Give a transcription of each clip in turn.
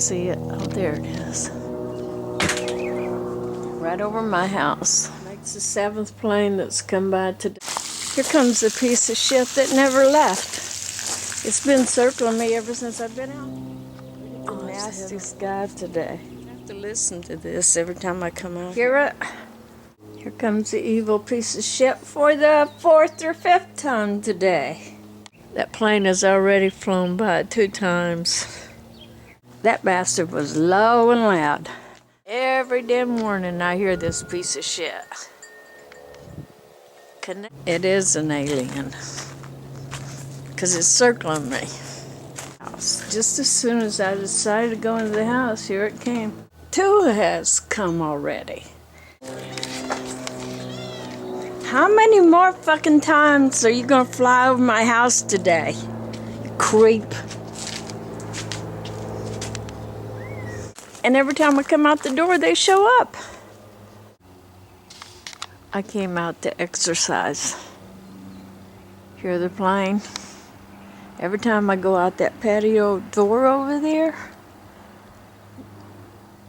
see it. Oh, there it is. Right over my house. Makes the 7th plane that's come by today. Here comes a piece of shit that never left. It's been circling me ever since I've been out. Oh, nasty sky today. I have to listen to this every time I come out. Hear it? Here comes the evil piece of shit for the 4th or 5th time today. That plane has already flown by 2 times. That bastard was low and loud. Every damn morning I hear this piece of shit. It is an alien. Because it's circling me. Just as soon as I decided to go into the house, here it came. 2 has come already. How many more fucking times are you gonna fly over my house today? You creep. And every time I come out the door, they show up. I came out to exercise. Hear the plane? Every time I go out that patio door over there,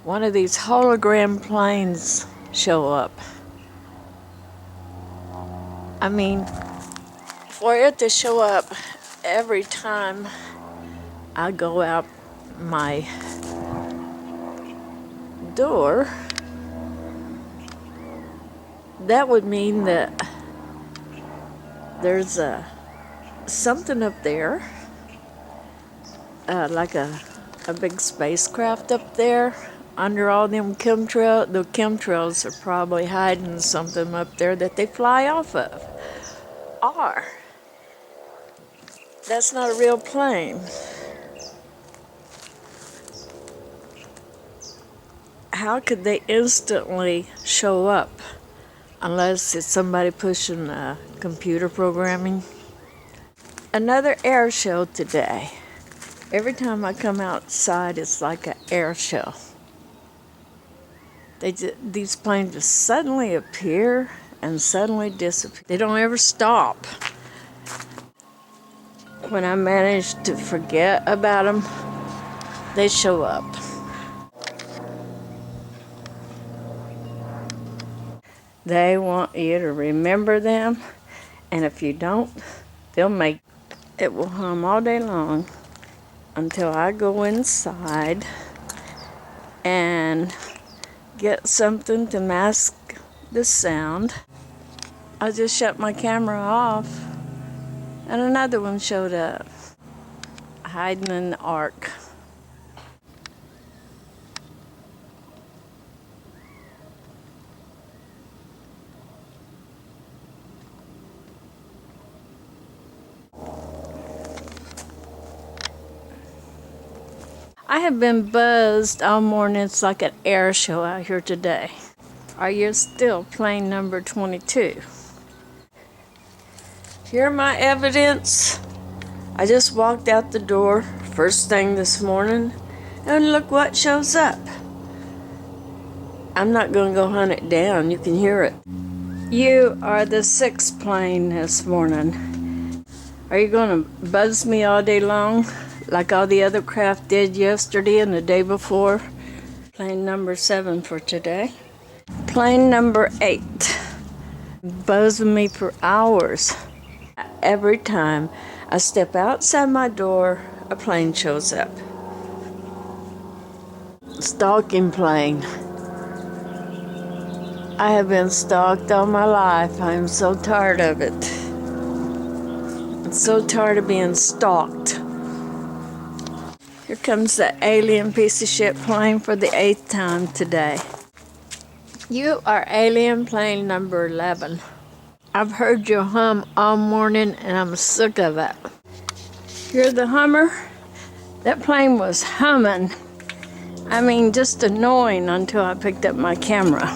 one of these hologram planes show up. I mean, for it to show up every time I go out my door, that would mean that there's something up there, like a big spacecraft up there under all them chemtrails. The chemtrails are probably hiding something up there that they fly off of. Or that's not a real plane. How could they instantly show up unless it's somebody pushing computer programming? Another air show today. Every time I come outside, it's like an air show. These planes just suddenly appear and suddenly disappear. They don't ever stop. When I manage to forget about them, they show up. They want you to remember them, and if you don't, they'll make it will hum all day long until I go inside and get something to mask the sound. I just shut my camera off, and another one showed up, hiding in the ark. I have been buzzed all morning. It's like an air show out here today. Are you still plane number 22? Here my evidence. I just walked out the door first thing this morning, and look what shows up. I'm not going to go hunt it down. You can hear it. You are the 6th plane this morning. Are you going to buzz me all day long like all the other craft did yesterday and the day before? Plane number 7 for today. Plane number 8. Buzzing me for hours. Every time I step outside my door, a plane shows up. Stalking plane. I have been stalked all my life. I am so tired of it. I'm so tired of being stalked. Here comes the alien piece of shit plane for the 8th time today. You are alien plane number 11. I've heard you hum all morning and I'm sick of it. You're the Hummer? That plane was humming. I mean, just annoying until I picked up my camera.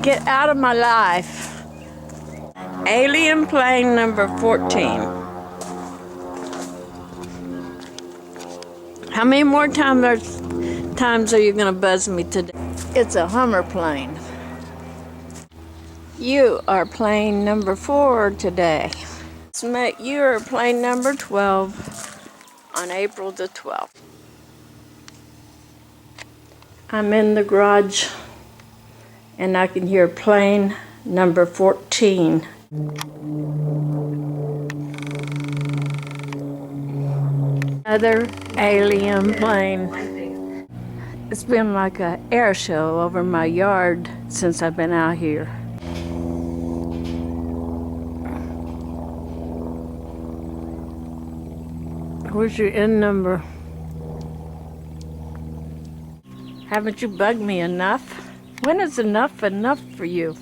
Get out of my life. Alien plane number 14. How many more times are you going to buzz me today? It's a Hummer plane. You are plane number 4 today. You are plane number 12 on April the 12th. I'm in the garage and I can hear plane number 14. Another alien plane. It's been like an air show over my yard since I've been out here. Where's your N number? Haven't you bugged me enough? When is enough enough for you?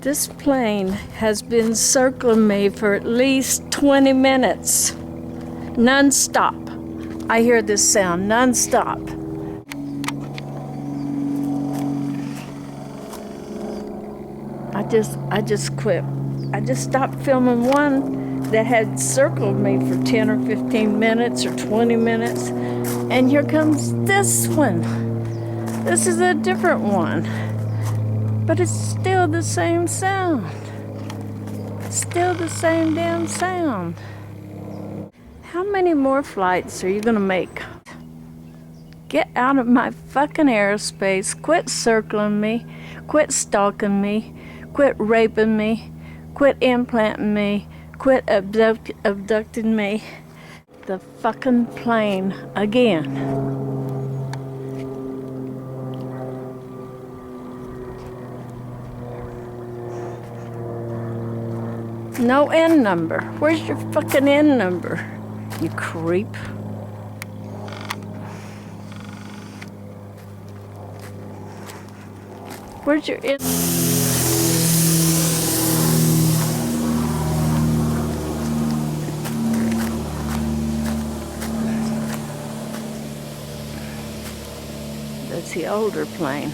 This plane has been circling me for at least 20 minutes. Non-stop. I hear this sound non-stop. I just quit. I just stopped filming one that had circled me for 10 or 15 minutes or 20 minutes. And here comes this one. This is a different one. But it's still the same sound. It's still the same damn sound. How many more flights are you gonna make? Get out of my fucking airspace. Quit circling me. Quit stalking me. Quit raping me. Quit implanting me. Quit abducting me. The fucking plane again. No N number. Where's your fucking N number, you creep? Where's your N? That's the older plane.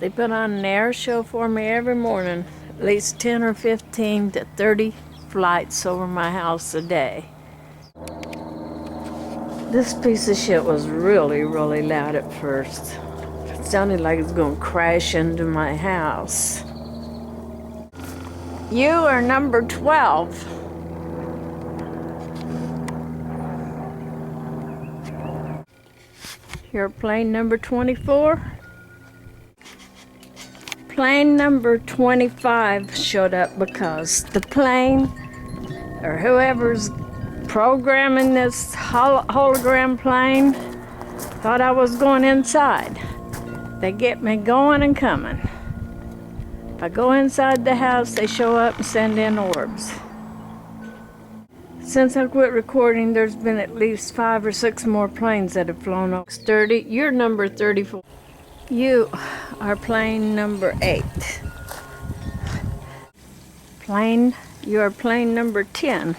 They put on an air show for me every morning. At least 10 or 15 to 30 flights over my house a day. This piece of shit was really, really loud at first. It sounded like it was going to crash into my house. You are number 12. You're plane number 24. Plane number 25 showed up because the plane, or whoever's programming this hologram plane, thought I was going inside. They get me going and coming. If I go inside the house, they show up and send in orbs. Since I quit recording, there's been at least 5 or 6 more planes that have flown over. Sturdy, you're number 34. You are plane number 8. You are plane number 10.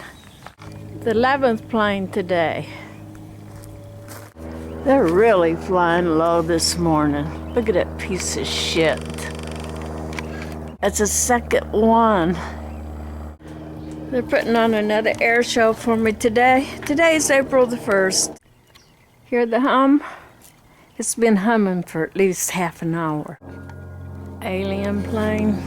The 11th plane today. They're really flying low this morning. Look at that piece of shit. That's the second one. They're putting on another air show for me today. Today's April the 1st. Hear the hum? It's been humming for at least half an hour. Alien plane.